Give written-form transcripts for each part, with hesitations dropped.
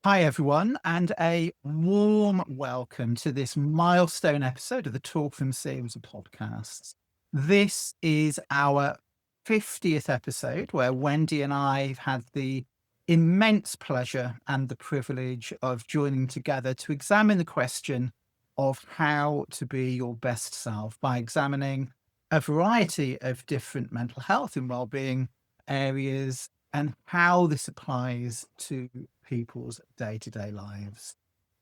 Hi, everyone, and a warm welcome to this milestone episode of the Talk From series of podcasts. This is our 50th episode, where Wendy and I have had the immense pleasure and the privilege of joining together to examine the question of how to be your best self by examining a variety of different mental health and well-being areas and how this applies to people's day-to-day lives.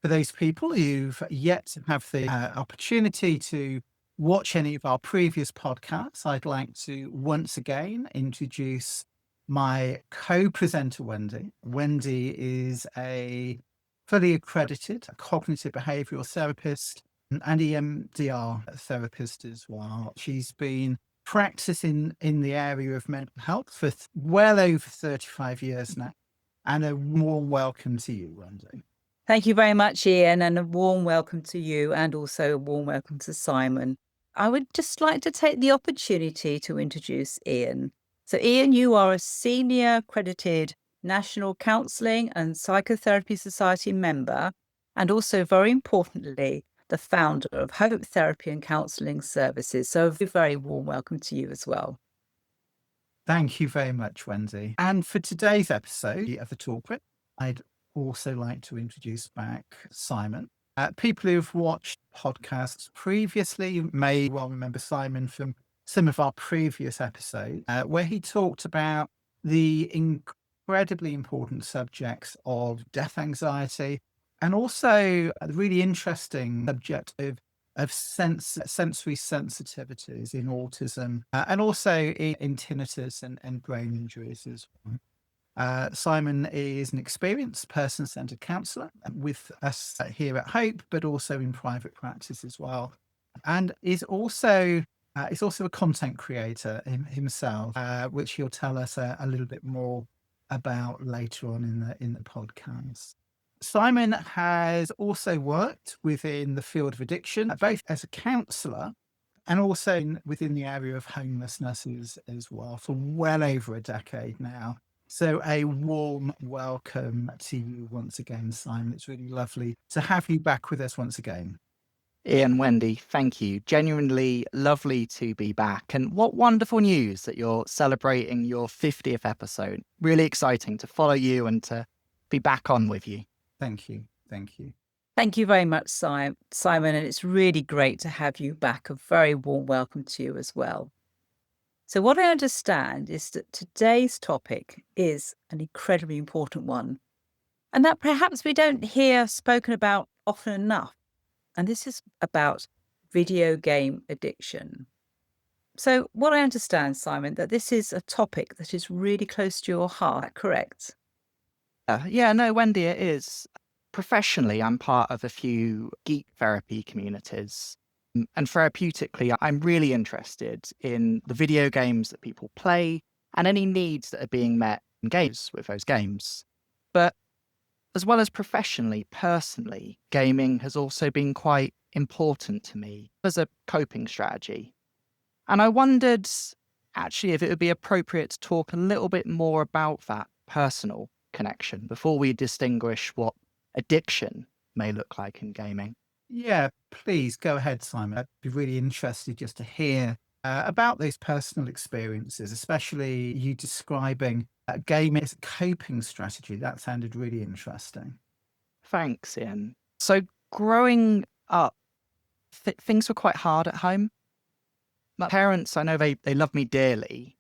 For those people who've yet to have the opportunity to watch any of our previous podcasts, I'd like to once again introduce my co-presenter, Wendy. Wendy is a fully accredited cognitive behavioral therapist and EMDR therapist as well. She's been practicing in the area of mental health for well over 35 years now. And a warm welcome to you, Wendy. Thank you very much, Ian, and a warm welcome to you and also a warm welcome to Simon. I would just like to take the opportunity to introduce Ian. So, Ian, you are a senior accredited National Counselling and Psychotherapy Society member, and also, very importantly, the founder of Hope Therapy and Counselling Services. So, a very warm welcome to you as well. Thank you very much, Wendy. And for today's episode of the Talk, I'd also like to introduce back Simon. People who've watched podcasts previously may well remember Simon from some of our previous episodes, where he talked about the incredibly important subjects of death anxiety and also a really interesting subject of sensory sensitivities in autism and also in tinnitus and brain injuries as well. Simon is an experienced person-centered counsellor with us here at Hope, but also in private practice as well, and is also a content creator himself, which he'll tell us a little bit more about later on in the podcast. Simon has also worked within the field of addiction, both as a counsellor and also within the area of homelessness as well for well over a decade now. So a warm welcome to you once again, Simon. It's really lovely to have you back with us once again. Ian, Wendy, thank you. Genuinely lovely to be back. And what wonderful news that you're celebrating your 50th episode. Really exciting to follow you and to be back on with you. Thank you. Thank you. Thank you very much, Simon, and it's really great to have you back. A very warm welcome to you as well. So what I understand is that today's topic is an incredibly important one, and that perhaps we don't hear spoken about often enough. And this is about video game addiction. So what I understand, Simon, that this is a topic that is really close to your heart, correct? No, Wendy, it is. Professionally, I'm part of a few geek therapy communities. And therapeutically, I'm really interested in the video games that people play and any needs that are being met in games with those games. But as well as professionally, personally, gaming has also been quite important to me as a coping strategy. And I wondered actually if it would be appropriate to talk a little bit more about that personal connection before we distinguish what addiction may look like in gaming. Yeah, please go ahead, Simon. I'd be really interested just to hear about those personal experiences, especially you describing gaming as a coping strategy. That sounded really interesting. Thanks, Ian. So growing up, things were quite hard at home. My parents, I know they love me dearly.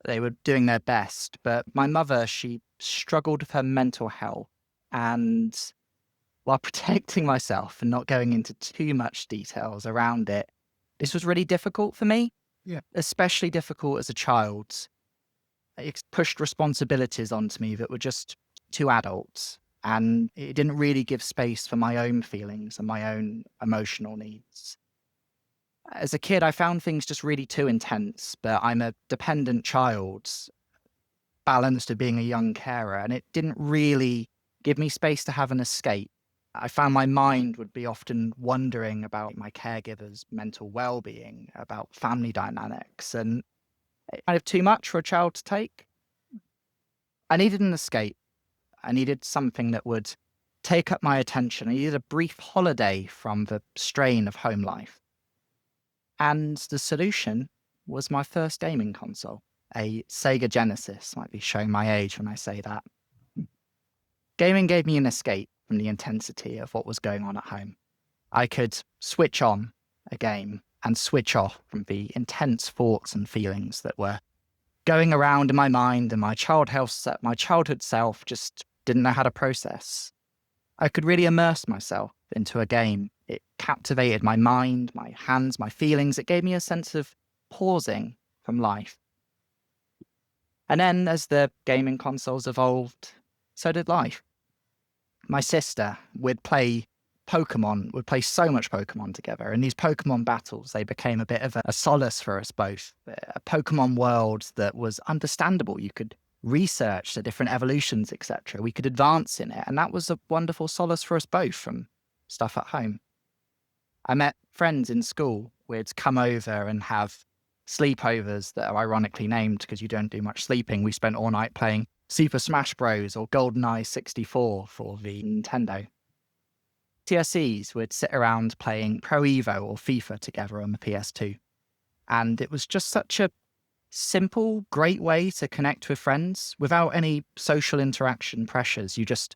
They were doing their best, but my mother, she struggled with her mental health. And while protecting myself and not going into too much details around it, this was really difficult for me. Yeah. Especially difficult as a child. It pushed responsibilities onto me that were just too adult, and it didn't really give space for my own feelings and my own emotional needs. As a kid, I found things just really too intense, but I'm a dependent child, balanced to being a young carer, and it didn't really give me space to have an escape. I found my mind would be often wondering about my caregiver's mental well-being, about family dynamics, and kind of too much for a child to take. I needed an escape. I needed something that would take up my attention. I needed a brief holiday from the strain of home life. And the solution was my first gaming console, a Sega Genesis. Might be showing my age when I say that. Gaming gave me an escape from the intensity of what was going on at home. I could switch on a game and switch off from the intense thoughts and feelings that were going around in my mind, and my childhood self just didn't know how to process. I could really immerse myself into a game. It captivated my mind, my hands, my feelings. It gave me a sense of pausing from life. And then as the gaming consoles evolved, so did life. My sister would play Pokemon, would play so much Pokemon together. And these Pokemon battles, they became a bit of a solace for us both. A Pokemon world that was understandable. You could research the different evolutions, etc. We could advance in it. And that was a wonderful solace for us both from stuff at home. I met friends in school. We'd come over and have sleepovers that are ironically named because you don't do much sleeping. We spent all night playing Super Smash Bros. Or GoldenEye 64 for the Nintendo. TSEs would sit around playing Pro Evo or FIFA together on the PS2. And it was just such a simple, great way to connect with friends without any social interaction pressures. You just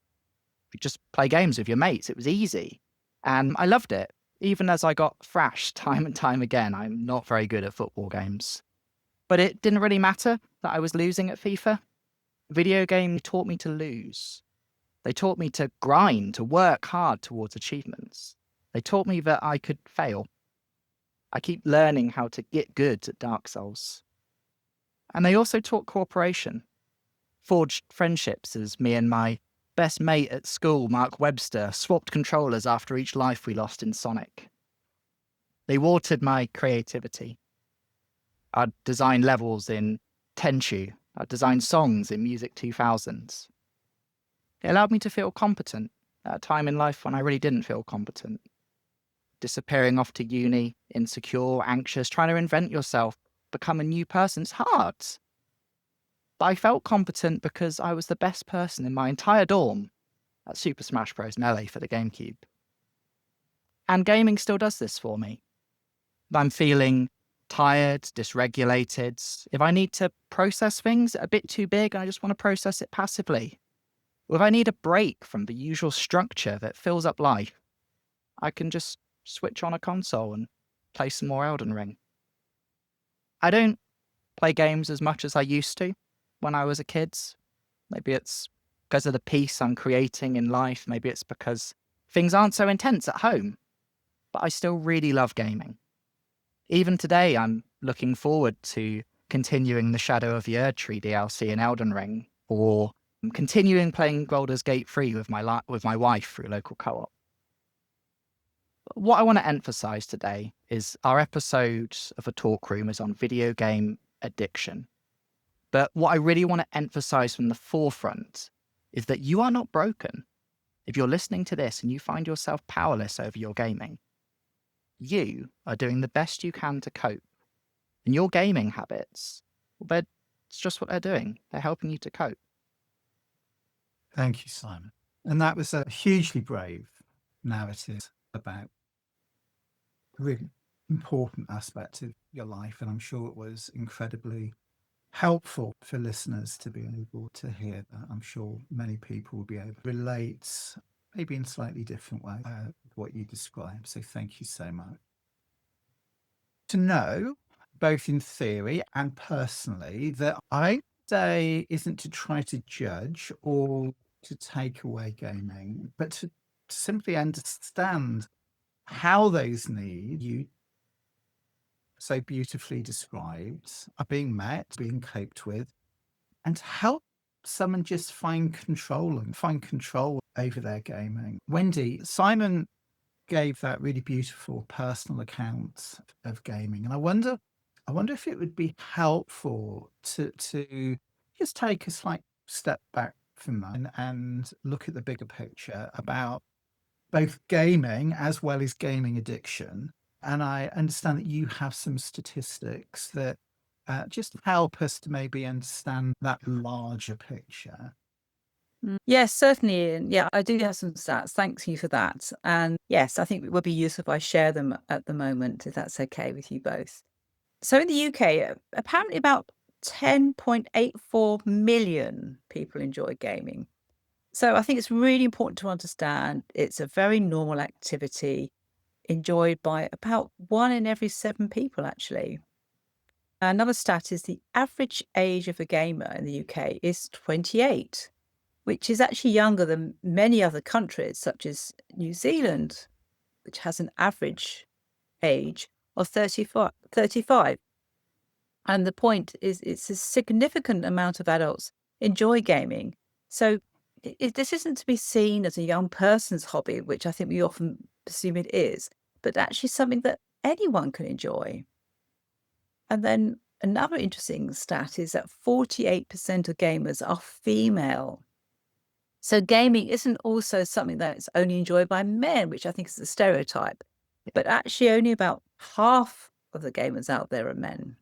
play games with your mates. It was easy. And I loved it. Even as I got thrashed time and time again, I'm not very good at football games. But it didn't really matter that I was losing at FIFA. Video game taught me to lose. They taught me to grind, to work hard towards achievements. They taught me that I could fail. I keep learning how to get good at Dark Souls. And they also taught cooperation. Forged friendships as me and my best mate at school, Mark Webster, swapped controllers after each life we lost in Sonic. They watered my creativity. I'd design levels in Tenchu. I'd design songs in Music 2000s. It allowed me to feel competent at a time in life when I really didn't feel competent. Disappearing off to uni, insecure, anxious, trying to invent yourself, become a new person, it's hard. But I felt competent because I was the best person in my entire dorm at Super Smash Bros. Melee for the GameCube. And gaming still does this for me. If I'm feeling tired, dysregulated, if I need to process things a bit too big and I just want to process it passively, or if I need a break from the usual structure that fills up life, I can just switch on a console and play some more Elden Ring. I don't play games as much as I used to when I was a kid. Maybe it's because of the peace I'm creating in life. Maybe it's because things aren't so intense at home. But I still really love gaming. Even today, I'm looking forward to continuing the Shadow of the Erdtree DLC in Elden Ring, or continuing playing Baldur's Gate 3 with my wife through local co-op. What I want to emphasize today is our episode of A Talk Room is on video game addiction. But what I really want to emphasize from the forefront is that you are not broken. If you're listening to this and you find yourself powerless over your gaming, you are doing the best you can to cope. And your gaming habits, well, it's just what they're doing. They're helping you to cope. Thank you, Simon. And that was a hugely brave narrative about a really important aspect of your life. And I'm sure it was incredibly helpful for listeners to be able to hear that. I'm sure many people will be able to relate, maybe in slightly different way, what you described. So thank you so much. To know, both in theory and personally, that I say isn't to try to judge or to take away gaming, but to simply understand how those needs you so beautifully described are being met, being coped with, and to help someone just find control over their gaming. Wendy, Simon gave that really beautiful personal account of gaming, and I wonder if it would be helpful to just take a slight step back from that and look at the bigger picture about both gaming as well as gaming addiction. And I understand that you have some statistics that just help us to maybe understand that larger picture. Yes, certainly, Ian. Yeah, I do have some stats. Thanks you for that. And yes, I think it would be useful if I share them at the moment, if that's okay with you both. So in the UK, apparently about 10.84 million people enjoy gaming. So I think it's really important to understand it's a very normal activity enjoyed by about 1 in every 7 people, actually. Another stat is the average age of a gamer in the UK is 28, which is actually younger than many other countries, such as New Zealand, which has an average age of 35. And the point is, it's a significant amount of adults enjoy gaming. So this isn't to be seen as a young person's hobby, which I think we often assume it is, but actually something that anyone can enjoy. And then another interesting stat is that 48% of gamers are female. So gaming isn't also something that's only enjoyed by men, which I think is a stereotype, but actually only about half of the gamers out there are men.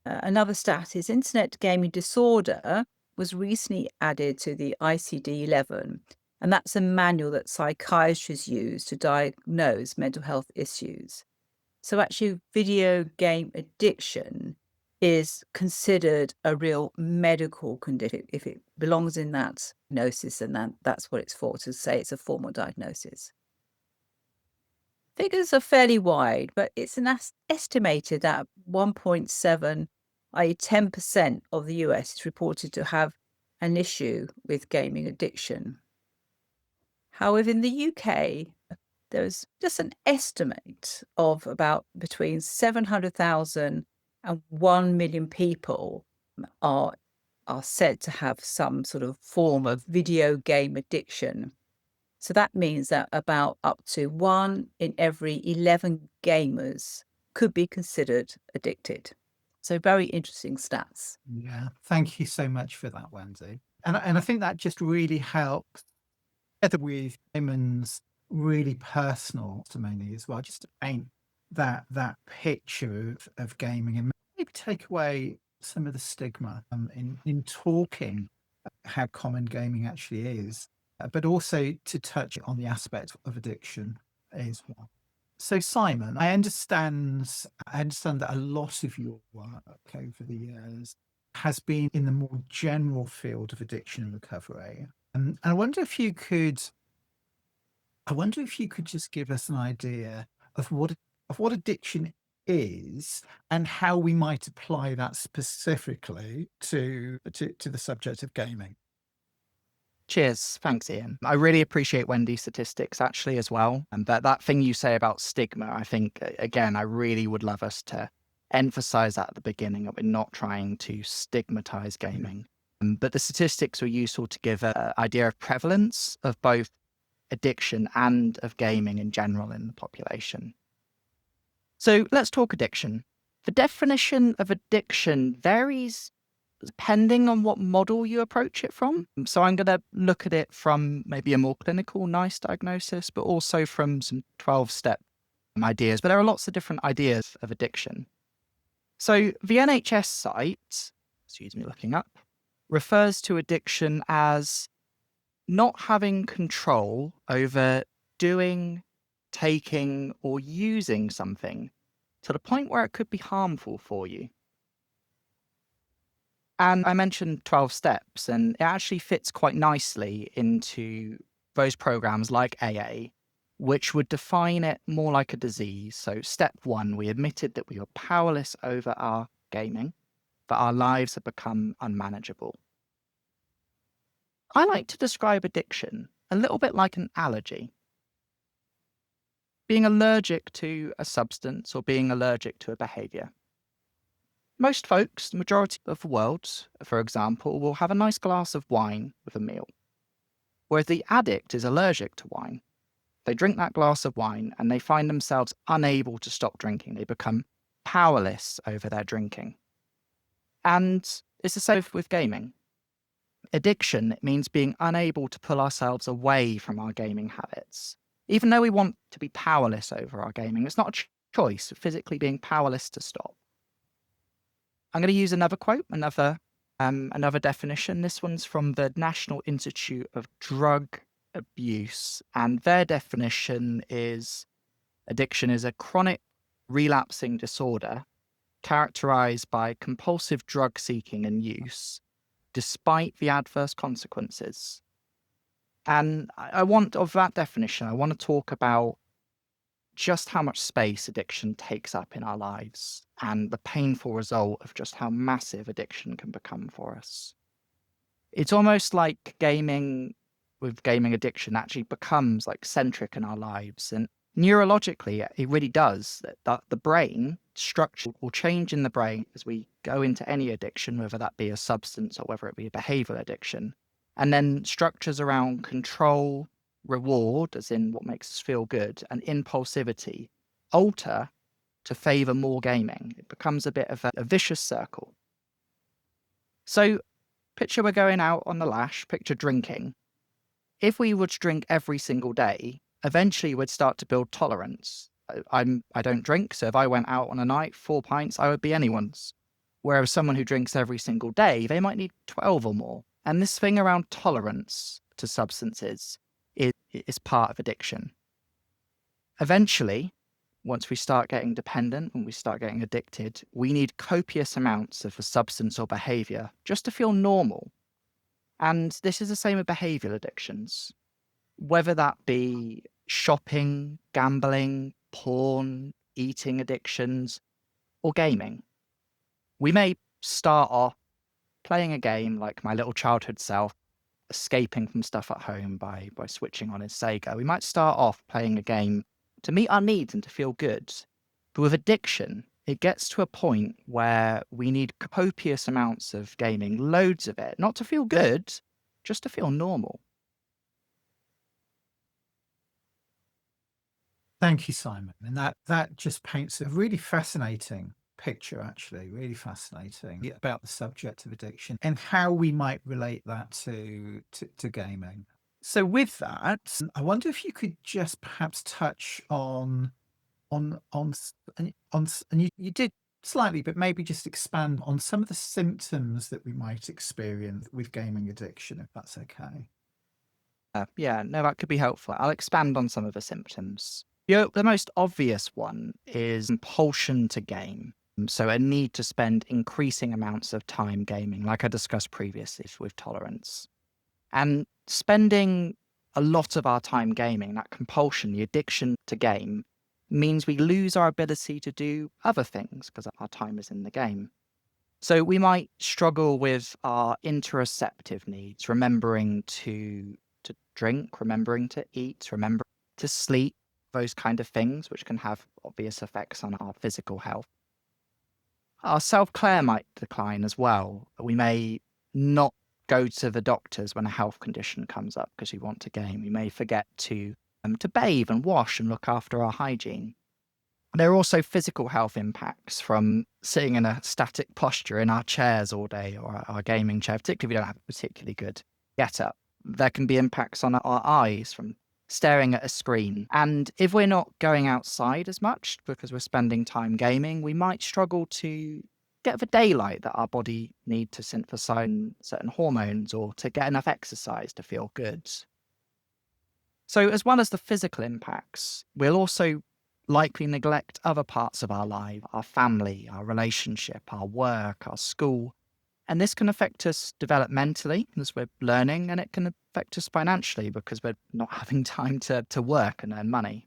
Another stat is internet gaming disorder was recently added to the ICD-11, and that's a manual that psychiatrists use to diagnose mental health issues. So actually, video game addiction is considered a real medical condition if it belongs in that diagnosis, and that's what it's for, to say it's a formal diagnosis. Figures are fairly wide, but it's estimated that 1.7, i.e. 10% of the US is reported to have an issue with gaming addiction. However, in the UK, there's just an estimate of about between 700,000 and 1 million people are said to have some sort of form of video game addiction. So that means that about up to 1 in every 11 gamers could be considered addicted. So very interesting stats. Yeah, thank you so much for that, Wendy. And I think that just really helps, together with Simon's really personal testimony as well, just to paint that picture of gaming and maybe take away some of the stigma in talking how common gaming actually is, but also to touch on the aspect of addiction as well. So, Simon, I understand that a lot of your work over the years has been in the more general field of addiction and recovery. And I wonder if you could just give us an idea of what addiction is and how we might apply that specifically to the subject of gaming. Cheers. Thanks, Ian. I really appreciate Wendy's statistics actually as well. And that thing you say about stigma, I think, again, I really would love us to emphasize that at the beginning, that we're not trying to stigmatize gaming. But the statistics were useful to give an idea of prevalence of both addiction and of gaming in general in the population. So let's talk addiction. The definition of addiction varies depending on what model you approach it from. So I'm going to look at it from maybe a more clinical, nice diagnosis, but also from some 12-step ideas. But there are lots of different ideas of addiction. So the NHS site, excuse me, looking up, refers to addiction as not having control over doing, taking, or using something to the point where it could be harmful for you. And I mentioned 12 steps, and it actually fits quite nicely into those programs like AA, which would define it more like a disease. So step 1, we admitted that we were powerless over our gaming, that our lives had become unmanageable. I like to describe addiction a little bit like an allergy. Being allergic to a substance or being allergic to a behavior. Most folks, the majority of the world, for example, will have a nice glass of wine with a meal. Whereas the addict is allergic to wine. They drink that glass of wine and they find themselves unable to stop drinking. They become powerless over their drinking. And it's the same with gaming. Addiction, it means being unable to pull ourselves away from our gaming habits. Even though we want to be powerless over our gaming, it's not a choice, physically being powerless to stop. I'm going to use another quote, another Another definition, this one's from the National Institute of Drug Abuse, and their definition is addiction is a chronic relapsing disorder characterized by compulsive drug seeking and use, despite the adverse consequences. And of that definition, I want to talk about just how much space addiction takes up in our lives and the painful result of just how massive addiction can become for us. It's almost like gaming addiction actually becomes like centric in our lives. And neurologically, it really does. That the brain structure will change in the brain as we go into any addiction, whether that be a substance or whether it be a behavioral addiction. And then structures around control, reward, as in what makes us feel good, and impulsivity alter to favor more gaming. It becomes a bit of a vicious circle. So picture we're going out on the lash, picture drinking. If we would drink every single day, eventually we'd start to build tolerance. I don't drink, so if I went out on a night, 4 pints, I would be anyone's. Whereas someone who drinks every single day, they might need 12 or more. And this thing around tolerance to substances is part of addiction. Eventually, once we start getting dependent, when we start getting addicted, we need copious amounts of a substance or behavior just to feel normal. And this is the same with behavioral addictions, whether that be shopping, gambling, porn, eating addictions, or gaming. We may start off playing a game like my little childhood self, escaping from stuff at home by switching on his Sega. We might start off playing a game to meet our needs and to feel good. But with addiction, it gets to a point where we need copious amounts of gaming, loads of it, not to feel good, just to feel normal. Thank you, Simon. And that just paints a really fascinating picture, actually, really fascinating about the subject of addiction and how we might relate that to gaming. So with that, I wonder if you could just perhaps touch on and you did slightly, but maybe just expand on some of the symptoms that we might experience with gaming addiction, if that's okay. That could be helpful. I'll expand on some of the symptoms. The most obvious one is compulsion to game. So a need to spend increasing amounts of time gaming, like I discussed previously with tolerance. And spending a lot of our time gaming, that compulsion, the addiction to game, means we lose our ability to do other things because our time is in the game. So we might struggle with our interoceptive needs, remembering to drink, remembering to eat, remembering to sleep, those kind of things, which can have obvious effects on our physical health. Our self-care might decline as well. We may not go to the doctors when a health condition comes up because we want to game. We may forget to bathe and wash and look after our hygiene. There are also physical health impacts from sitting in a static posture in our chairs all day or our gaming chair, particularly if we don't have a particularly good get-up. There can be impacts on our eyes from staring at a screen. And if we're not going outside as much because we're spending time gaming, we might struggle to get the daylight that our body needs to synthesize certain hormones or to get enough exercise to feel good. So as well as the physical impacts, we'll also likely neglect other parts of our life, our family, our relationship, our work, our school. And this can affect us developmentally as we're learning, and it can affect us financially because we're not having time to work and earn money.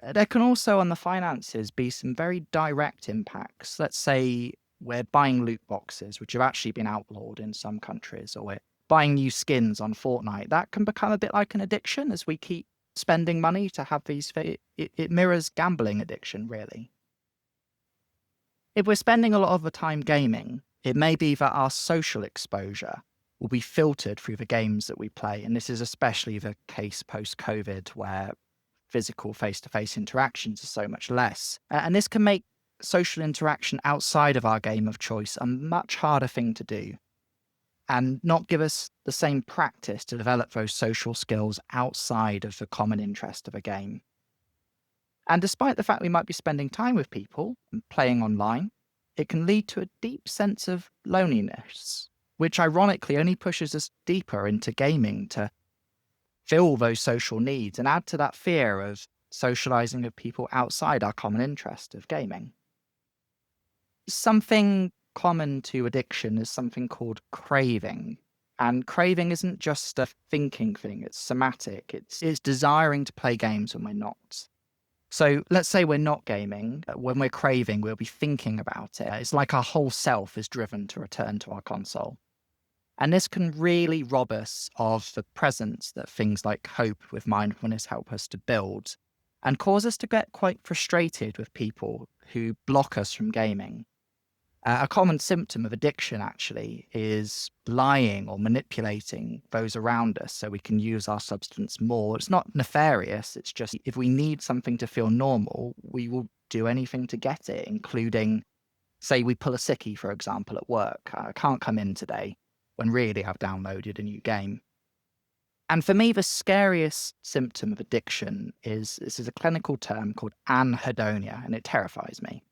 There can also, on the finances, be some very direct impacts. Let's say we're buying loot boxes, which have actually been outlawed in some countries, or we're buying new skins on Fortnite. That can become a bit like an addiction as we keep spending money to have these. It mirrors gambling addiction, really. If we're spending a lot of the time gaming, it may be that our social exposure will be filtered through the games that we play. And this is especially the case post-COVID, where physical face-to-face interactions are so much less. And this can make social interaction outside of our game of choice a much harder thing to do and not give us the same practice to develop those social skills outside of the common interest of a game. And despite the fact we might be spending time with people and playing online, it can lead to a deep sense of loneliness, which ironically only pushes us deeper into gaming to fill those social needs and add to that fear of socializing with people outside our common interest of gaming. Something common to addiction is something called craving. And craving isn't just a thinking thing, it's somatic. It's desiring to play games when we're not. So let's say we're not gaming. When we're craving, we'll be thinking about it. It's like our whole self is driven to return to our console. And this can really rob us of the presence that things like hope with mindfulness help us to build, and cause us to get quite frustrated with people who block us from gaming. A common symptom of addiction, actually, is lying or manipulating those around us so we can use our substance more. It's not nefarious. It's just if we need something to feel normal, we will do anything to get it, including, say, we pull a sickie, for example, at work. I can't come in today, when really I've downloaded a new game. And for me, the scariest symptom of addiction is this is a clinical term called anhedonia, and it terrifies me.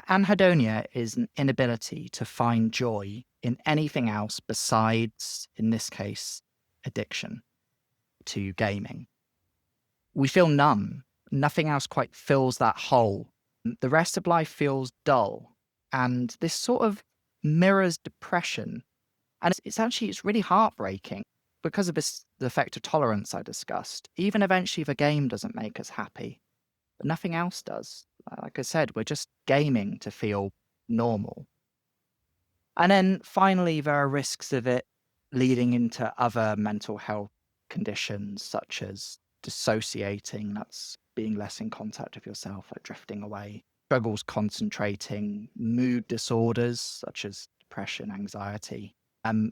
Anhedonia is an inability to find joy in anything else besides, in this case, addiction to gaming. We feel numb. Nothing else quite fills that hole. The rest of life feels dull. And this sort of mirrors depression. And it's really heartbreaking because of the effect of tolerance I discussed. Even eventually, the game doesn't make us happy, but nothing else does. Like I said, we're just gaming to feel normal. And then finally, there are risks of it leading into other mental health conditions, such as dissociating, that's being less in contact with yourself, like drifting away, struggles concentrating, mood disorders, such as depression, anxiety,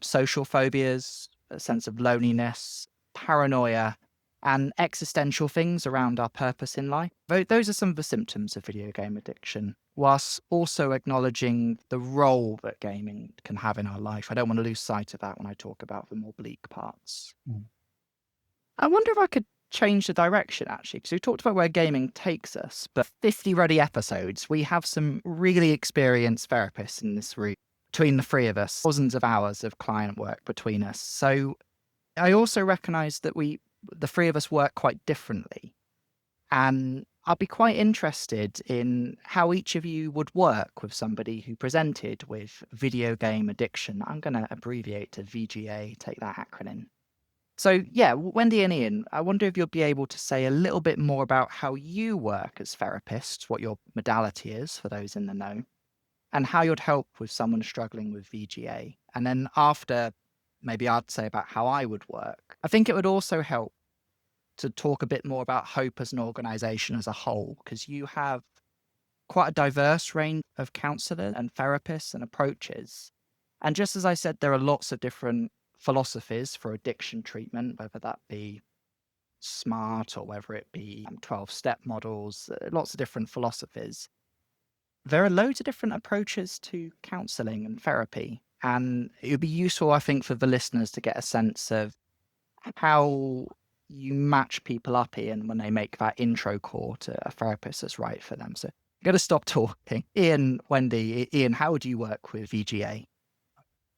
social phobias, a sense of loneliness, paranoia, and existential things around our purpose in life. Those are some of the symptoms of video game addiction, whilst also acknowledging the role that gaming can have in our life. I don't want to lose sight of that when I talk about the more bleak parts. I wonder if I could change the direction, actually, because we talked about where gaming takes us, but 50 ready episodes, we have some really experienced therapists in this room. Between the three of us, thousands of hours of client work between us. So I also recognize that the three of us work quite differently. And I'll be quite interested in how each of you would work with somebody who presented with video game addiction. I'm going to abbreviate to VGA, take that acronym. So yeah, Wendy and Ian, I wonder if you'll be able to say a little bit more about how you work as therapists, what your modality is for those in the know, and how you'd help with someone struggling with VGA. And then after, maybe I'd say about how I would work. I think it would also help to talk a bit more about Hope as an organization as a whole, because you have quite a diverse range of counselors and therapists and approaches. And just as I said, there are lots of different philosophies for addiction treatment, whether that be SMART or whether it be 12-step models, lots of different philosophies. There are loads of different approaches to counseling and therapy. And it would be useful, I think, for the listeners to get a sense of how you match people up, Ian, when they make that intro call to a therapist that's right for them. So I'm going to stop talking. Ian, Wendy, Ian, how would you work with VGA?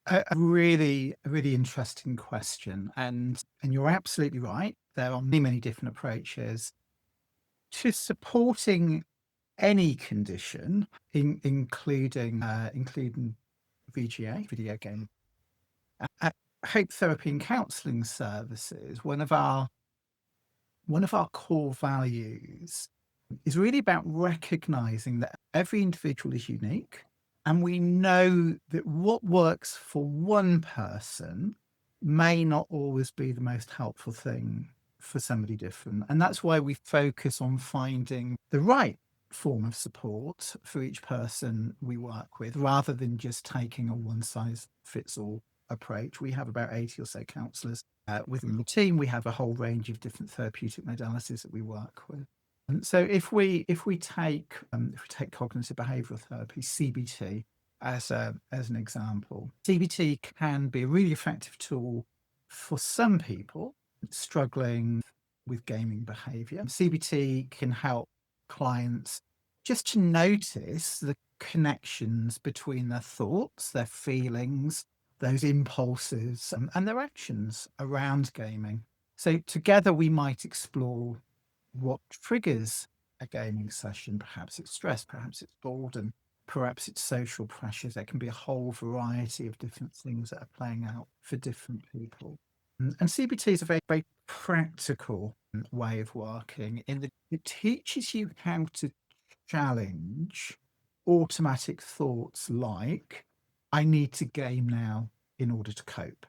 A really interesting question. And you're absolutely right. There are many different approaches to supporting any condition, including VGA, video game. At Hope Therapy and Counselling Services, one of our core values is really about recognizing that every individual is unique, and we know that what works for one person may not always be the most helpful thing for somebody different. And that's why we focus on finding the right form of support for each person we work with, rather than just taking a one-size-fits-all approach. We have about 80 or so counsellors within the team. We have a whole range of different therapeutic modalities that we work with. And so if we take cognitive behavioural therapy, CBT, as an example, CBT can be a really effective tool for some people struggling with gaming behaviour. CBT can help clients just to notice the connections between their thoughts, their feelings, those impulses, and their actions around gaming. So together we might explore what triggers a gaming session. Perhaps it's stress, perhaps it's boredom, perhaps it's social pressures. There can be a whole variety of different things that are playing out for different people. And CBT is a very, very practical way of working in that it teaches you how to challenge automatic thoughts like, I need to game now in order to cope.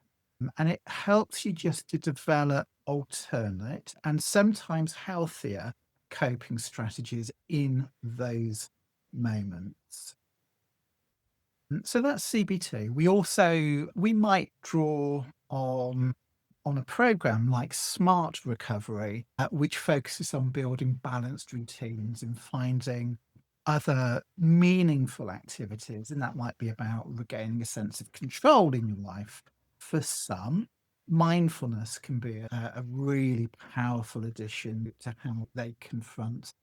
And it helps you just to develop alternate and sometimes healthier coping strategies in those moments. So that's CBT. We might draw on a program like Smart Recovery, which focuses on building balanced routines and finding other meaningful activities. And that might be about regaining a sense of control in your life. For some, mindfulness can be a really powerful addition to how they confront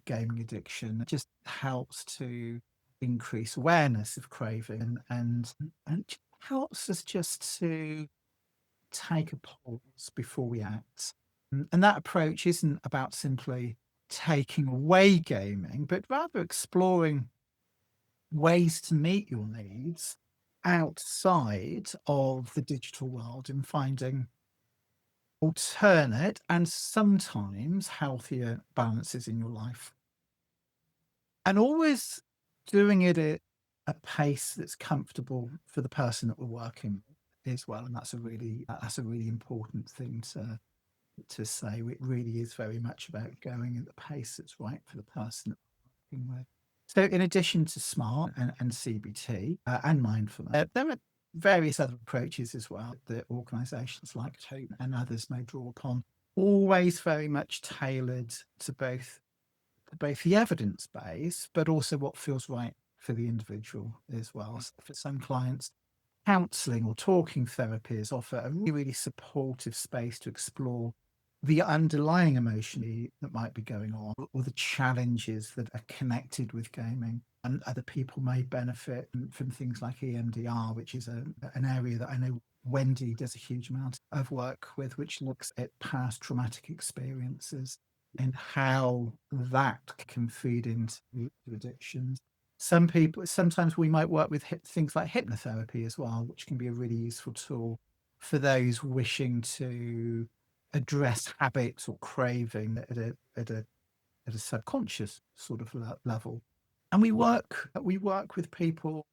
gaming addiction. It just helps to increase awareness of craving and helps us just to take a pause before we act. And that approach isn't about simply taking away gaming, but rather exploring ways to meet your needs outside of the digital world and finding alternate and sometimes healthier balances in your life. And always doing it at a pace that's comfortable for the person that we're working with as well. And that's a really important thing to say. It really is very much about going at the pace that's right for the person that we're working with. So in addition to SMART and CBT and mindfulness, there are various other approaches as well that organisations like Hope and others may draw upon, always very much tailored to both the evidence base, but also what feels right for the individual as well. So for some clients, counselling or talking therapies offer a really, really supportive space to explore the underlying emotion that might be going on or the challenges that are connected with gaming. And other people may benefit from things like EMDR, which is an area that I know Wendy does a huge amount of work with, which looks at past traumatic experiences and how that can feed into addictions. Sometimes we might work with things like hypnotherapy as well, which can be a really useful tool for those wishing to address habits or craving at a subconscious sort of level. And we work with people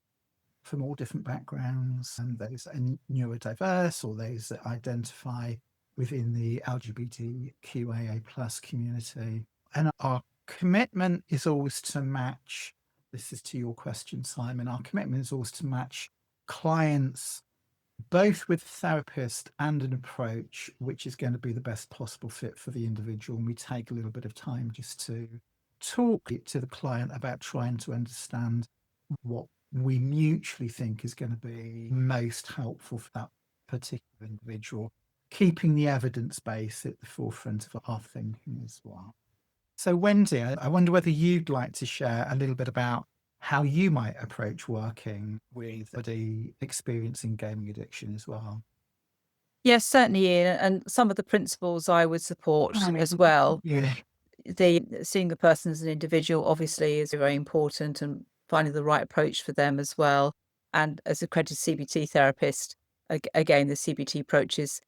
from all different backgrounds, and those that are neurodiverse or those that identify within the LGBTQIA plus community. And our commitment is always to match, this is to your question, Simon, our commitment is always to match clients both with a therapist and an approach which is going to be the best possible fit for the individual. And we take a little bit of time just to talk to the client about trying to understand what we mutually think is going to be most helpful for that particular individual, keeping the evidence base at the forefront of our thinking as well. So Wendy, I wonder whether you'd like to share a little bit about how you might approach working with somebody experiencing gaming addiction as well. Yes, certainly, Ian. And some of the principles I would support as well. Yeah. Seeing the person as an individual obviously is very important, and finding the right approach for them as well. And as a accredited CBT therapist, again, the CBT approaches,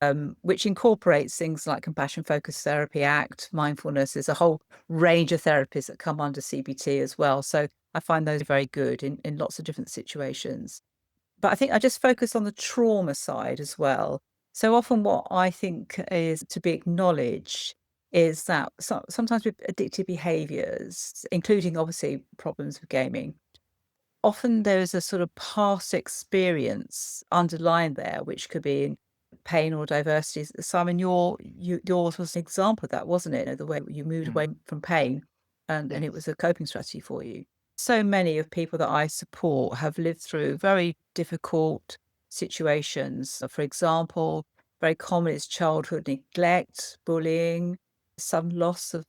which incorporates things like compassion focused therapy, ACT, mindfulness. There's a whole range of therapies that come under CBT as well. So I find those very good in lots of different situations. But I think I just focus on the trauma side as well. So often what I think is to be acknowledged is that sometimes with addictive behaviours, including obviously problems with gaming, often there is a sort of past experience underlying there, which could be in pain or diversity. Simon, yours was an example of that, wasn't it? The way you moved away from pain and it was a coping strategy for you. So many of people that I support have lived through very difficult situations. For example, very common is childhood neglect, bullying, some loss of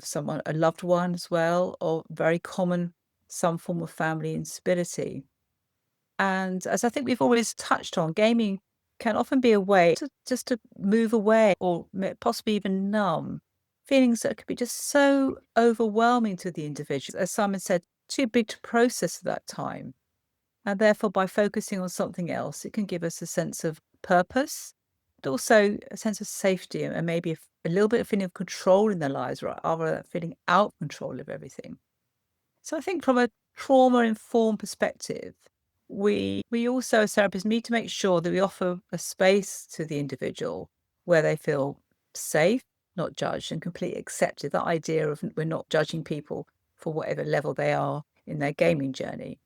someone, a loved one as well, or very common some form of family instability. And as I think we've always touched on, gaming can often be a way to just to move away or possibly even numb feelings that could be just so overwhelming to the individual. As Simon said, too big to process at that time. And therefore, by focusing on something else, it can give us a sense of purpose, but also a sense of safety and maybe a little bit of feeling of control in their lives, rather than feeling out of control of everything. So I think from a trauma-informed perspective, we also as therapists need to make sure that we offer a space to the individual where they feel safe, not judged, and completely accepted. That idea of we're not judging people for whatever level they are in their gaming journey.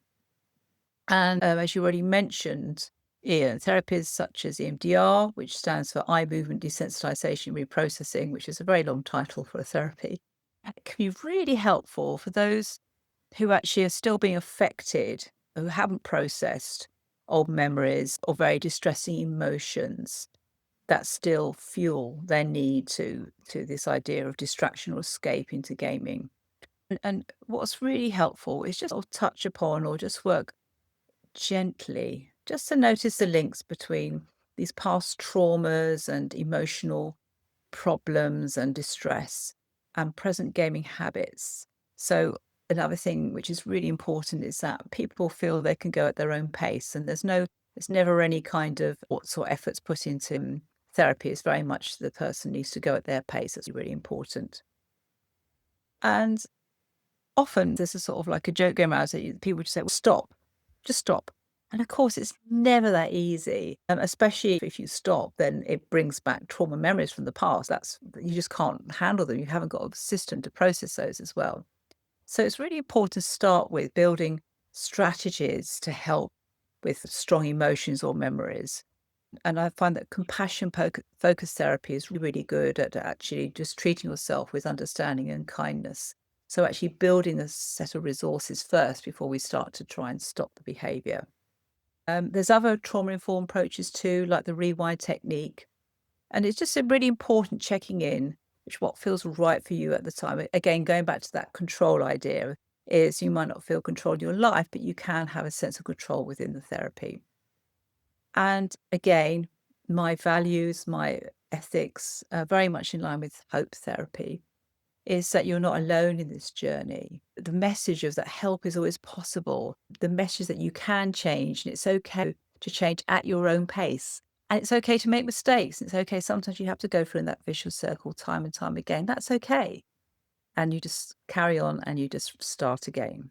And as you already mentioned, Ian, therapies such as EMDR, which stands for eye movement desensitization reprocessing, which is a very long title for a therapy, can be really helpful for those who actually are still being affected, who haven't processed old memories or very distressing emotions that still fuel their need to this idea of distraction or escape into gaming. And what's really helpful is just sort of touch upon or just work gently, just to notice the links between these past traumas and emotional problems and distress and present gaming habits. So another thing which is really important is that people feel they can go at their own pace, and there's never any kind of thoughts or efforts put into therapy. It's very much the person needs to go at their pace. That's really important. And often there's a sort of like a joke going around that people just say, well, stop, just stop. And of course, it's never that easy, especially if you stop, then it brings back trauma memories from the past. You just can't handle them. You haven't got a system to process those as well. So it's really important to start with building strategies to help with strong emotions or memories. And I find that compassion focused therapy is really good at actually just treating yourself with understanding and kindness. So actually building a set of resources first before we start to try and stop the behavior. There's other trauma-informed approaches too, like the rewind technique. And it's just a really important checking in, which what feels right for you at the time. Again, going back to that control idea, is you might not feel control in your life, but you can have a sense of control within the therapy. And again, my values, my ethics, are very much in line with hope therapy, is that you're not alone in this journey. The message of that help is always possible. The message that you can change, and it's okay to change at your own pace. And it's okay to make mistakes. It's okay. Sometimes you have to go through in that vicious circle time and time again. That's okay. And you just carry on and you just start again.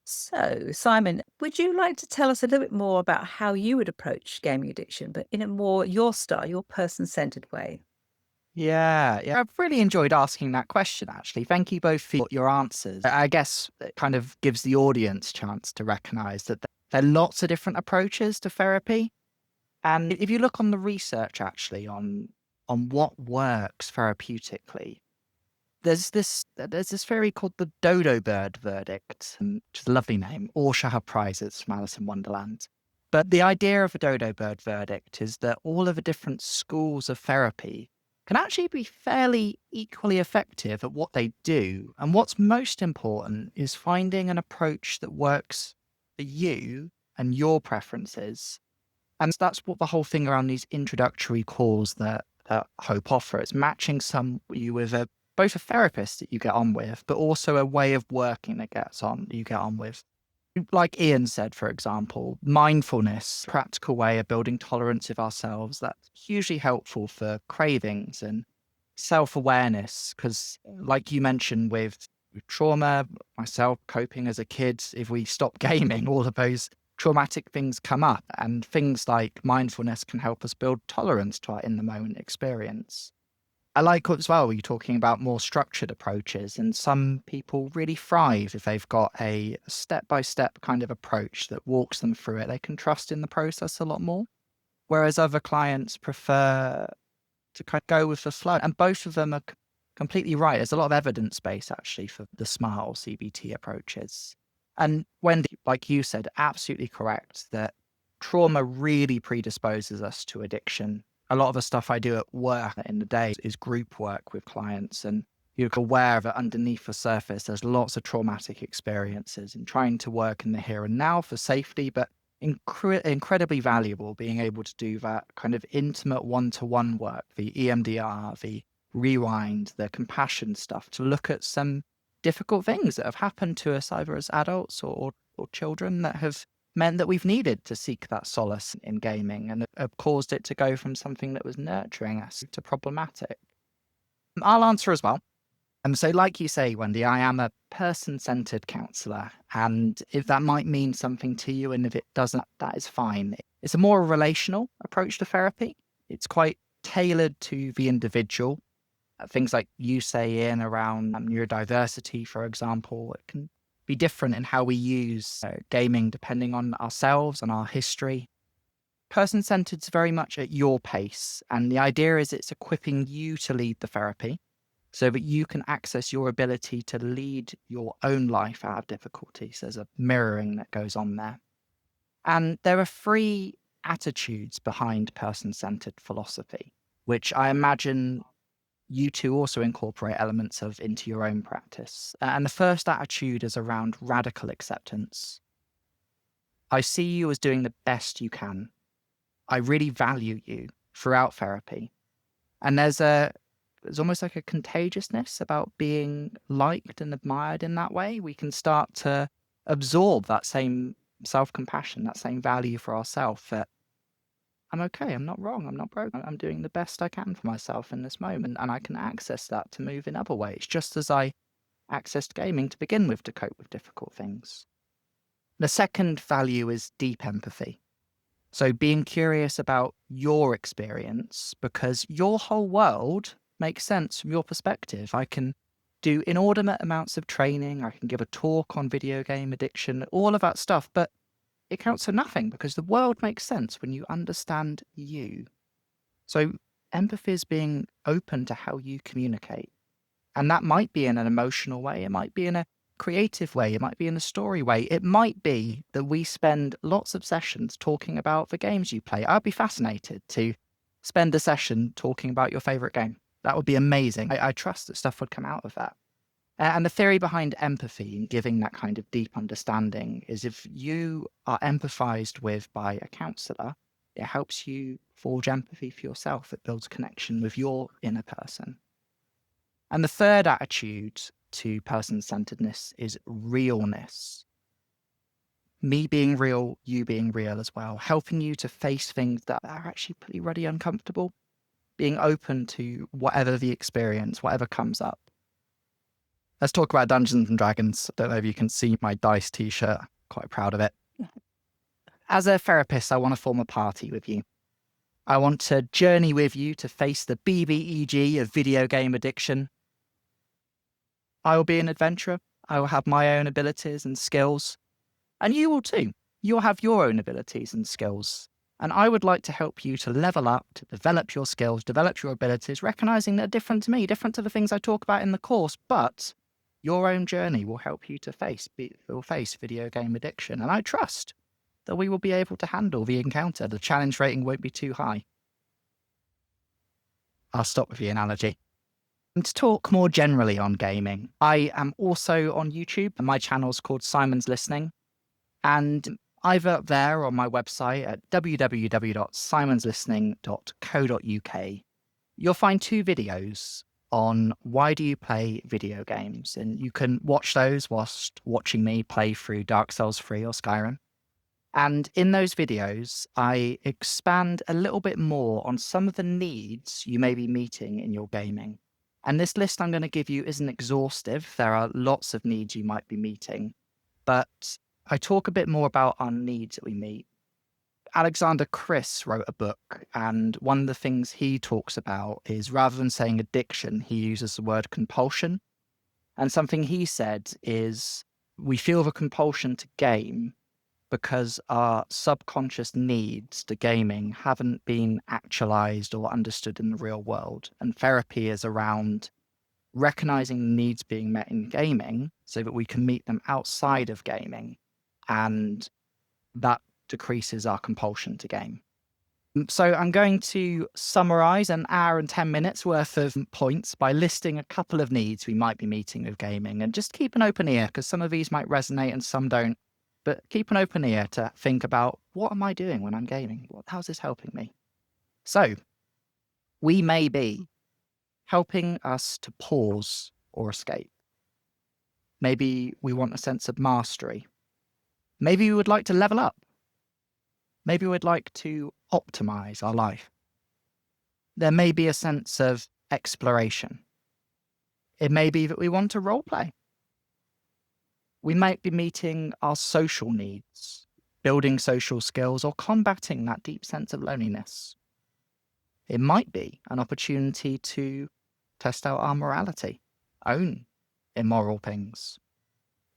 So, Simon, would you like to tell us a little bit more about how you would approach gaming addiction, but in a more your style, your person-centered way? Yeah, yeah. I've really enjoyed asking that question, actually. Thank you both for your answers. I guess it kind of gives the audience chance to recognize that there are lots of different approaches to therapy. And if you look on the research, actually, on what works therapeutically, there's this theory called the dodo bird verdict, which is a lovely name. All shall have prizes from Alice in Wonderland. But the idea of a dodo bird verdict is that all of the different schools of therapy can actually be fairly equally effective at what they do. And what's most important is finding an approach that works for you and your preferences. And that's what the whole thing around these introductory calls that Hope offers, matching you with both a therapist that you get on with, but also a way of working that you get on with. Like Ian said, for example, mindfulness, practical way of building tolerance of ourselves, that's hugely helpful for cravings and self-awareness. Because like you mentioned with trauma, myself coping as a kid, if we stop gaming, all of those traumatic things come up, and things like mindfulness can help us build tolerance to our in the moment experience. I like as well, you're talking about more structured approaches, and some people really thrive if they've got a step-by-step kind of approach that walks them through it. They can trust in the process a lot more, whereas other clients prefer to kind of go with the flow. And both of them are completely right. There's a lot of evidence base actually for the SMILE CBT approaches. And Wendy, like you said, absolutely correct that trauma really predisposes us to addiction. A lot of the stuff I do at work in the day is group work with clients. And you're aware that underneath the surface, there's lots of traumatic experiences and trying to work in the here and now for safety, but incredibly valuable being able to do that kind of intimate one-to-one work, the EMDR, the rewind, the compassion stuff, to look at some difficult things that have happened to us either as adults or children that have meant that we've needed to seek that solace in gaming and have caused it to go from something that was nurturing us to problematic. I'll answer as well. So like you say, Wendy, I am a person-centered counsellor, and if that might mean something to you, and if it doesn't, that is fine. It's a more relational approach to therapy. It's quite tailored to the individual. Things like you say, Ian, around neurodiversity, for example, it can be different in how we use gaming depending on ourselves and our history. Person-centered is very much at your pace, and the idea is it's equipping you to lead the therapy so that you can access your ability to lead your own life out of difficulties. There's a mirroring that goes on there. And there are 3 attitudes behind person-centered philosophy, which I imagine you two also incorporate elements of into your own practice. And the first attitude is around radical acceptance. I see you as doing the best you can. I really value you throughout therapy. And there's almost like a contagiousness about being liked and admired in that way. We can start to absorb that same self-compassion, that same value for ourselves, that I'm okay, I'm not wrong, I'm not broken, I'm doing the best I can for myself in this moment, and I can access that to move in other ways, just as I accessed gaming to begin with to cope with difficult things. The second value is deep empathy. So being curious about your experience, because your whole world makes sense from your perspective. I can do inordinate amounts of training, I can give a talk on video game addiction, all of that stuff, but it counts for nothing because the world makes sense when you understand you. So empathy is being open to how you communicate. And that might be in an emotional way, it might be in a creative way, it might be in a story way, it might be that we spend lots of sessions talking about the games you play. I'd be fascinated to spend a session talking about your favorite game. That would be amazing. I trust that stuff would come out of that. And the theory behind empathy and giving that kind of deep understanding is if you are empathized with by a counsellor, it helps you forge empathy for yourself. It builds connection with your inner person. And the third attitude to person-centeredness is realness. Me being real, you being real as well, helping you to face things that are actually pretty ruddy uncomfortable, being open to whatever the experience, whatever comes up. Let's talk about Dungeons and Dragons. I don't know if you can see my DICE t-shirt. Quite proud of it. As a therapist, I want to form a party with you. I want to journey with you to face the BBEG of video game addiction. I will be an adventurer. I will have my own abilities and skills. And you will too. You'll have your own abilities and skills. And I would like to help you to level up, to develop your skills, develop your abilities, recognizing they're different to me, different to the things I talk about in the course, but your own journey will help you to face video game addiction. And I trust that we will be able to handle the encounter. The challenge rating won't be too high. I'll stop with the analogy. And to talk more generally on gaming, I am also on YouTube, and my channel's called Simon's Listening. And either there or on my website at www.simonslistening.co.uk, you'll find 2 videos on why do you play video games. And you can watch those whilst watching me play through Dark Souls 3 or Skyrim. And in those videos, I expand a little bit more on some of the needs you may be meeting in your gaming. And this list I'm going to give you isn't exhaustive. There are lots of needs you might be meeting, but I talk a bit more about our needs that we meet. Alexander Chris wrote a book, and one of the things he talks about is rather than saying addiction, he uses the word compulsion. And something he said is we feel the compulsion to game because our subconscious needs to gaming haven't been actualized or understood in the real world. And therapy is around recognizing the needs being met in gaming so that we can meet them outside of gaming. And that decreases our compulsion to game. So I'm going to summarize an hour and 10 minutes worth of points by listing a couple of needs we might be meeting with gaming, and just keep an open ear because some of these might resonate and some don't. But keep an open ear to think about, what am I doing when I'm gaming? How's this helping me? So we may be helping us to pause or escape. Maybe we want a sense of mastery. Maybe we would like to level up. Maybe we'd like to optimize our life. There may be a sense of exploration. It may be that we want to role play. We might be meeting our social needs, building social skills, or combating that deep sense of loneliness. It might be an opportunity to test out our morality, own immoral things.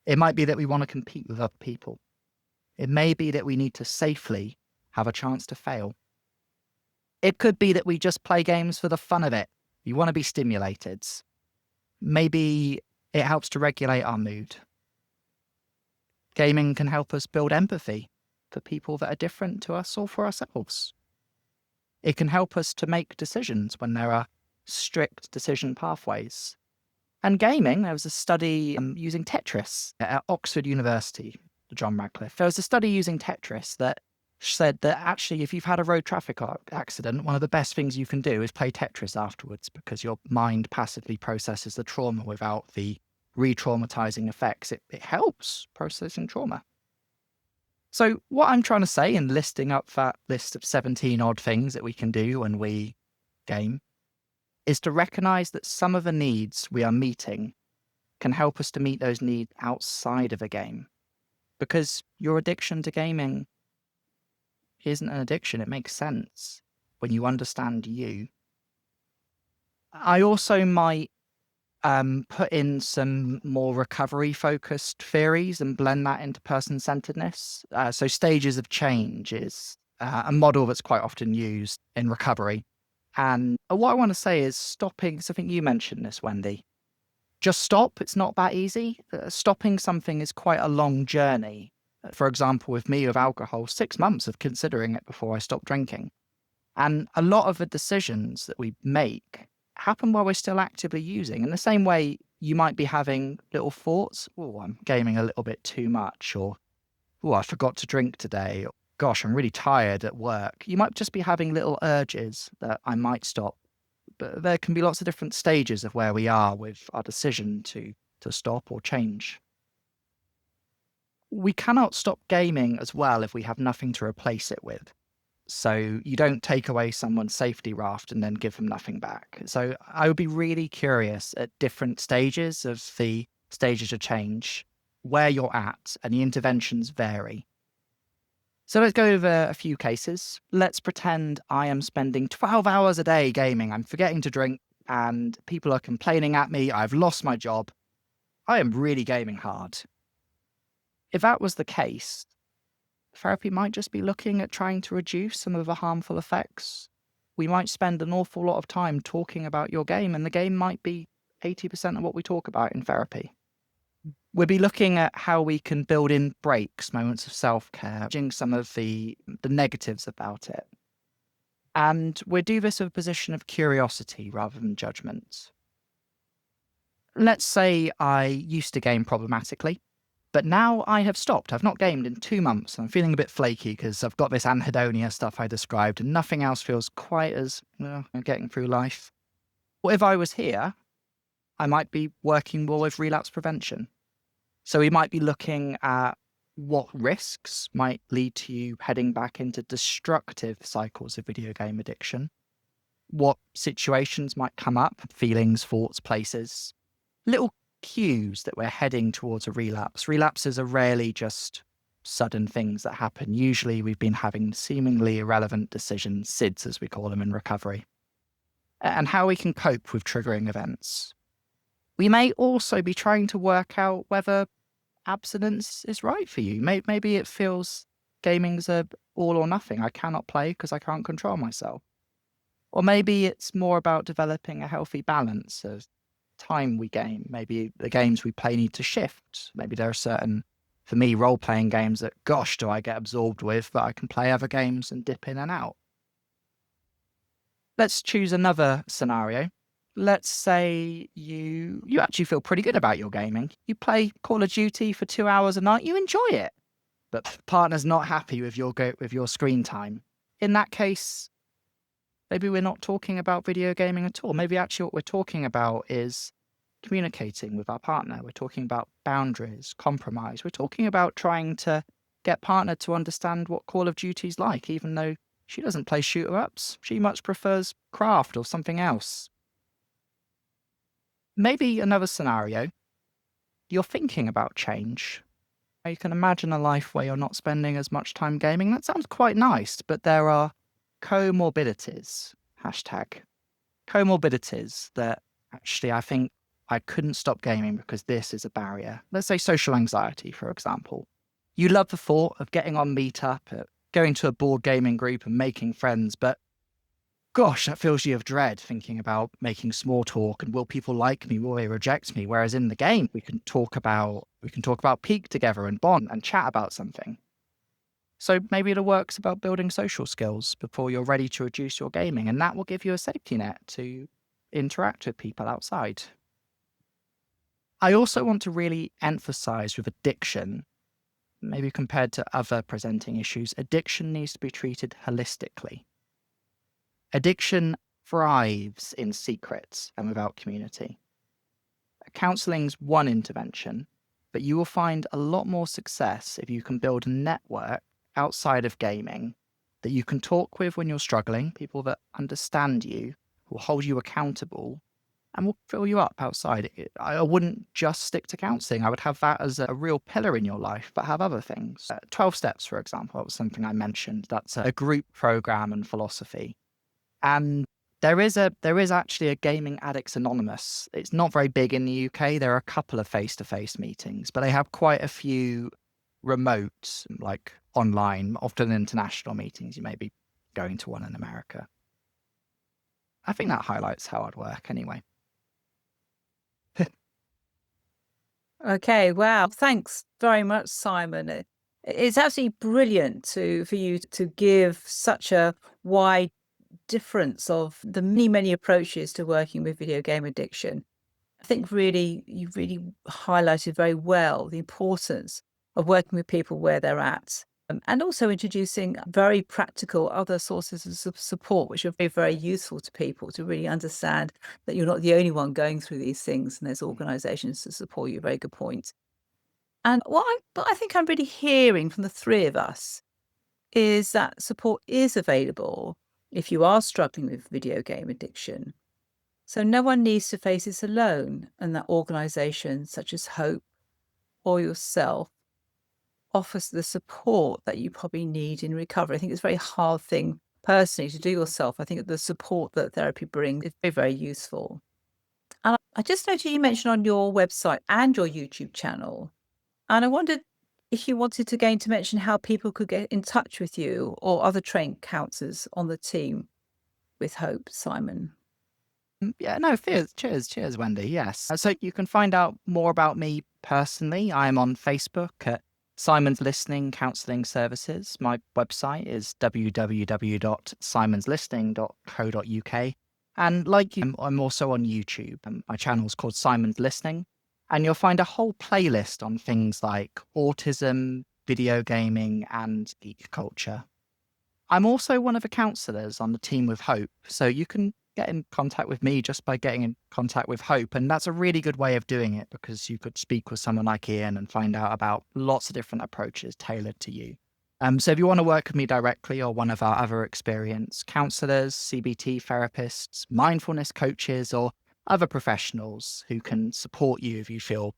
It might be that we want to compete with other people. It may be that we need to safely have a chance to fail. It could be that we just play games for the fun of it. We want to be stimulated. Maybe it helps to regulate our mood. Gaming can help us build empathy for people that are different to us or for ourselves. It can help us to make decisions when there are strict decision pathways. And gaming, there was a study using Tetris at Oxford University, John Radcliffe. There was a study using Tetris that said that actually, if you've had a road traffic accident, one of the best things you can do is play Tetris afterwards, because your mind passively processes the trauma without the re-traumatizing effects. It helps processing trauma. So what I'm trying to say in listing up that list of 17 odd things that we can do when we game is to recognize that some of the needs we are meeting can help us to meet those needs outside of a game. Because your addiction to gaming isn't an addiction. It makes sense when you understand you. I also might put in some more recovery-focused theories and blend that into person-centeredness. So stages of change is a model that's quite often used in recovery. And what I want to say is stopping, so I think you mentioned this, Wendy. Just stop. It's not that easy. Stopping something is quite a long journey. For example, with me with alcohol, 6 months of considering it before I stopped drinking. And a lot of the decisions that we make happen while we're still actively using. In the same way, you might be having little thoughts, oh, I'm gaming a little bit too much, or, oh, I forgot to drink today, or, gosh, I'm really tired at work. You might just be having little urges that I might stop. But there can be lots of different stages of where we are with our decision to stop or change. We cannot stop gaming as well if we have nothing to replace it with. So you don't take away someone's safety raft and then give them nothing back. So I would be really curious at different stages of the stages of change, where you're at, and the interventions vary. So let's go over a few cases. Let's pretend I am spending 12 hours a day gaming. I'm forgetting to drink and people are complaining at me. I've lost my job. I am really gaming hard. If that was the case, therapy might just be looking at trying to reduce some of the harmful effects. We might spend an awful lot of time talking about your game, and the game might be 80% of what we talk about in therapy. We'll be looking at how we can build in breaks, moments of self-care, judging some of the negatives about it. And we'll do this with a position of curiosity rather than judgment. Let's say I used to game problematically, but now I have stopped. I've not gamed in 2 months. I'm feeling a bit flaky because I've got this anhedonia stuff I described and nothing else feels quite as, getting through life. What if I was here? I might be working more with relapse prevention. So we might be looking at what risks might lead to you heading back into destructive cycles of video game addiction. What situations might come up, feelings, thoughts, places. Little cues that we're heading towards a relapse. Relapses are rarely just sudden things that happen. Usually we've been having seemingly irrelevant decisions, SIDS as we call them in recovery. And how we can cope with triggering events. We may also be trying to work out whether abstinence is right for you. Maybe it feels gaming's a all or nothing. I cannot play because I can't control myself. Or maybe it's more about developing a healthy balance of time we game. Maybe the games we play need to shift. Maybe there are certain, for me, role-playing games that, gosh, do I get absorbed with, but I can play other games and dip in and out. Let's choose another scenario. Let's say you actually feel pretty good about your gaming. You play Call of Duty for 2 hours a night, you enjoy it, but partner's not happy with your screen time. In that case, maybe we're not talking about video gaming at all. Maybe actually what we're talking about is communicating with our partner. We're talking about boundaries, compromise. We're talking about trying to get partner to understand what Call of Duty's like, even though she doesn't play shooter-ups. She much prefers craft or something else. Maybe another scenario, you're thinking about change. You can imagine a life where you're not spending as much time gaming. That sounds quite nice, but there are comorbidities, #comorbidities, that actually I think I couldn't stop gaming because this is a barrier. Let's say social anxiety, for example. You love the thought of getting on Meetup, going to a board gaming group and making friends, but gosh, that fills you with dread thinking about making small talk and will people like me, will they reject me? Whereas in the game, we can talk about peak together and bond and chat about something. So maybe the work's about building social skills before you're ready to reduce your gaming, and that will give you a safety net to interact with people outside. I also want to really emphasize with addiction, maybe compared to other presenting issues, addiction needs to be treated holistically. Addiction thrives in secret and without community. Counseling's one intervention, but you will find a lot more success if you can build a network outside of gaming that you can talk with when you're struggling, people that understand you, will hold you accountable, and will fill you up outside. I wouldn't just stick to counselling. I would have that as a real pillar in your life, but have other things. 12 Steps, for example, that was something I mentioned. That's a group program and philosophy. And there is actually a Gaming Addicts Anonymous. It's not very big in the UK. There are a couple of face-to-face meetings, but they have quite a few remote, like online, often international meetings. You may be going to one in America. I think that highlights how I'd work anyway. Okay, wow. Thanks very much, Simon. It's absolutely brilliant for you to give such a wide difference of the many approaches to working with video game addiction. I think you really highlighted very well the importance of working with people where they're at, and also introducing very practical other sources of support, which are very useful to people to really understand that you're not the only one going through these things, and there's organizations to support you. Very good point. And what I think I'm really hearing from the three of us is that support is available if you are struggling with video game addiction. So no one needs to face this alone, and that organizations such as Hope or yourself offers the support that you probably need in recovery. I think it's a very hard thing personally to do yourself. I think the support that therapy brings is very useful. And I just noticed you mentioned on your website and your YouTube channel, and I wondered if you wanted to mention how people could get in touch with you or other trained counsellors on the team with Hope, Simon. Yeah, no, cheers, Wendy. Yes. So you can find out more about me personally. I'm on Facebook at Simon's Listening Counselling Services. My website is www.simonslistening.co.uk. And like you, I'm also on YouTube. My channel's called Simon's Listening. And you'll find a whole playlist on things like autism, video gaming, and geek culture. I'm also one of the counsellors on the team with Hope. So you can get in contact with me just by getting in contact with Hope. And that's a really good way of doing it because you could speak with someone like Ian and find out about lots of different approaches tailored to you. So if you want to work with me directly or one of our other experienced counsellors, CBT therapists, mindfulness coaches, or other professionals who can support you if you feel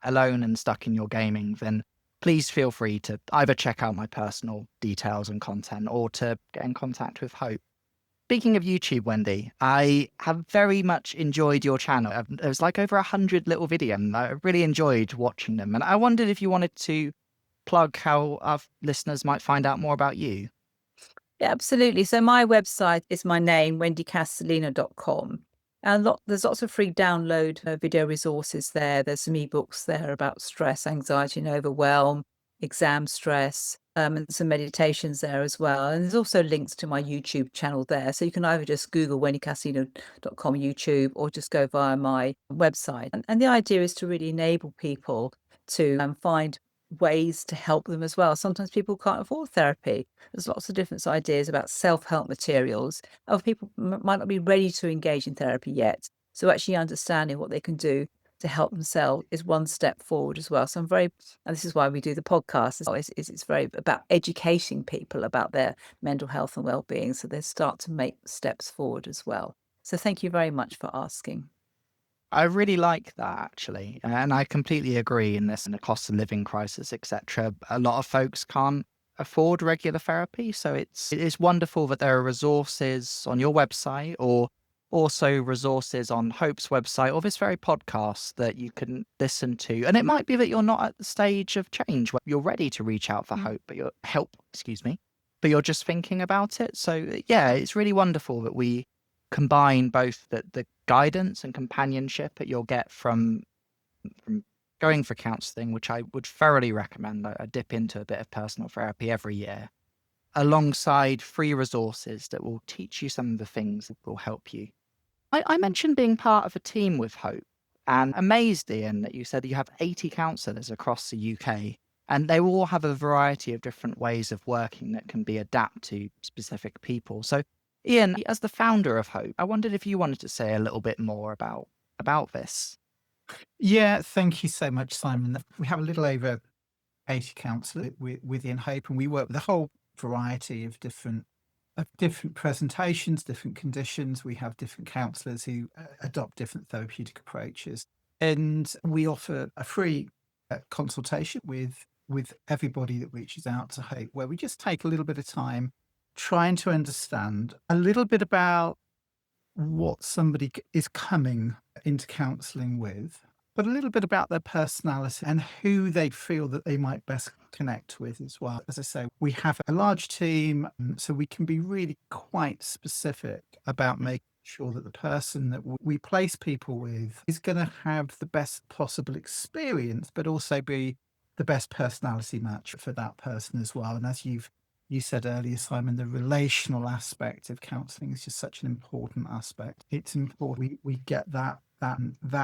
alone and stuck in your gaming, then please feel free to either check out my personal details and content or to get in contact with Hope. Speaking of YouTube, Wendy, I have very much enjoyed your channel. It was like over 100 little videos. I really enjoyed watching them. And I wondered if you wanted to plug how our listeners might find out more about you. Yeah, absolutely. So my website is my name, wendycastellina.com. And there's lots of free download video resources there. There's some ebooks there about stress, anxiety, and overwhelm. exam stress, and some meditations there as well. And there's also links to my YouTube channel there. So you can either just Google wendycasino.com YouTube or just go via my website. And the idea is to really enable people to find ways to help them as well. Sometimes people can't afford therapy. There's lots of different ideas about self-help materials. Other people might not be ready to engage in therapy yet. So actually understanding what they can do to help themselves is one step forward as well. So and this is why we do the podcast, it's very about educating people about their mental health and well-being, so they start to make steps forward as well. So thank you very much for asking. I really like that, actually. And I completely agree in the cost of living crisis, etc. A lot of folks can't afford regular therapy. So it is wonderful that there are resources on your website or also resources on Hope's website or this very podcast that you can listen to. And it might be that you're not at the stage of change where you're ready to reach out for help, but you're just thinking about it. So yeah, it's really wonderful that we combine both the guidance and companionship that you'll get from going for counselling, which I would thoroughly recommend. I dip into a bit of personal therapy every year, alongside free resources that will teach you some of the things that will help you. I mentioned being part of a team with Hope, and amazed, Ian, that you said that you have 80 counsellors across the UK, and they all have a variety of different ways of working that can be adapted to specific people. So, Ian, as the founder of Hope, I wondered if you wanted to say a little bit more about this. Yeah, thank you so much, Simon. We have a little over 80 counsellors within Hope, and we work with a whole variety of different presentations, different conditions. We have different counsellors who adopt different therapeutic approaches, and we offer a free consultation with everybody that reaches out to Hope, where we just take a little bit of time trying to understand a little bit about what somebody is coming into counselling with, but a little bit about their personality and who they feel that they might best connect with as well. As I say, we have a large team, so we can be really quite specific about making sure that the person that we place people with is going to have the best possible experience, but also be the best personality match for that person as well. And as you said earlier, Simon, the relational aspect of counselling is just such an important aspect. It's important we get that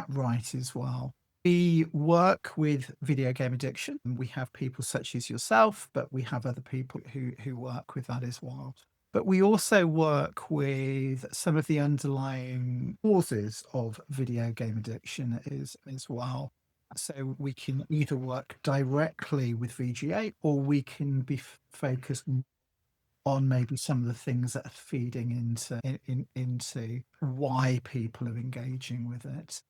right as well. We work with video game addiction. We have people such as yourself, but we have other people who work with that as well. But we also work with some of the underlying causes of video game addiction as well. So we can either work directly with VGA, or we can be focused on maybe some of the things that are feeding into why people are engaging with it.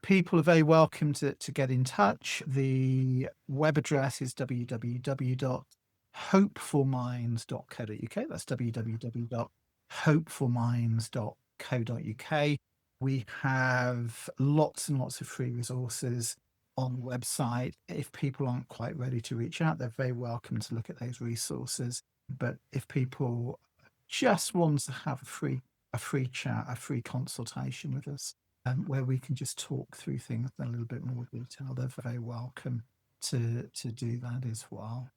People are very welcome to get in touch. The web address is www.hopeforminds.co.uk. That's www.hopeforminds.co.uk. We have lots and lots of free resources on the website. If people aren't quite ready to reach out, they're very welcome to look at those resources. But if people just want to have a free chat, a free consultation with us, where we can just talk through things in a little bit more detail, they're very welcome to do that as well.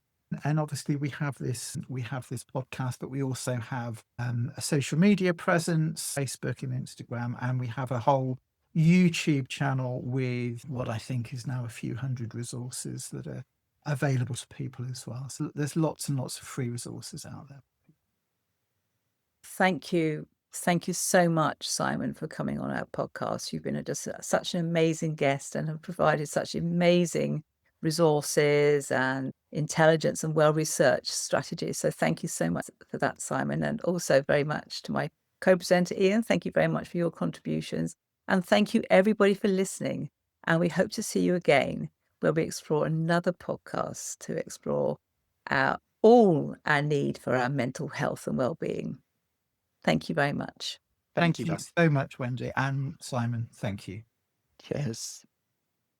And obviously we have this podcast, but we also have a social media presence, Facebook and Instagram, and we have a whole YouTube channel with what I think is now a few hundred resources that are available to people as well. So there's lots and lots of free resources out there. Thank you. Thank you so much, Simon, for coming on our podcast. You've been just such an amazing guest and have provided such amazing resources and intelligence and well-researched strategies. So thank you so much for that, Simon. And also very much to my co-presenter, Ian. Thank you very much for your contributions. And thank you, everybody, for listening. And we hope to see you again, where we explore another podcast to explore all our need for our mental health and well-being. Thank you very much. Thank you so much, Wendy and Simon. Thank you. Cheers.